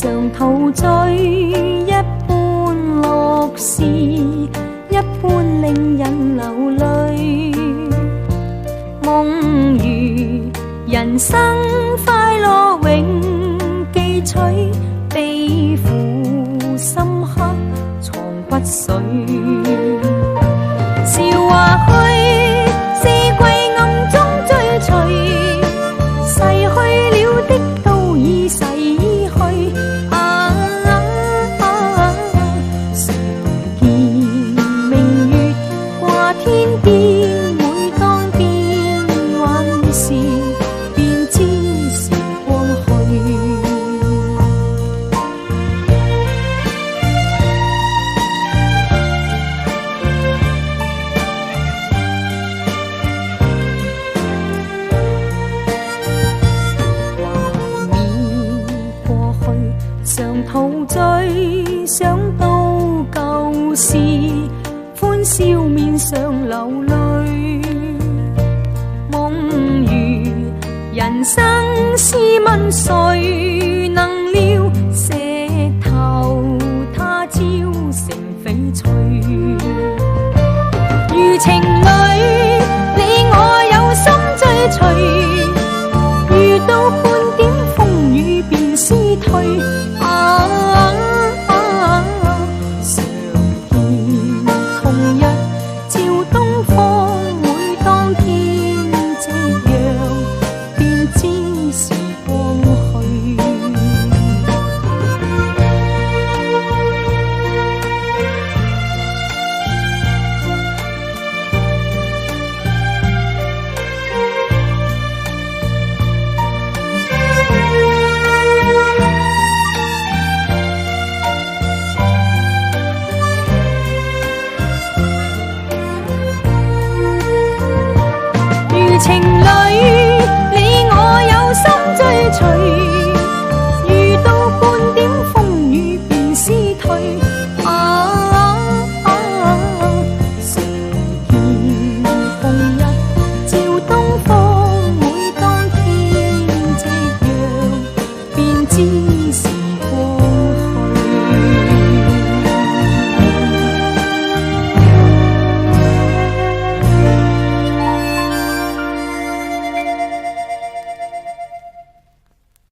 常陶醉，一般樂事，一般令人流淚。夢如人生快樂永記取，悲苦深刻藏骨髓。笑話去，四季暗中追隨，逝去了的都已逝去。常見明月掛天邊，每當變幻時，便知時光去。常陶醉，想到舊事，歡笑面上流淚。夢如人生試問誰能料，石頭他朝成翡翠。如情侶，你我有心追隨，遇到半點風雨便思退。情侶，你我有心追隨，遇到半點風雨便思退。常見紅日照東方，每當天夕陽便知。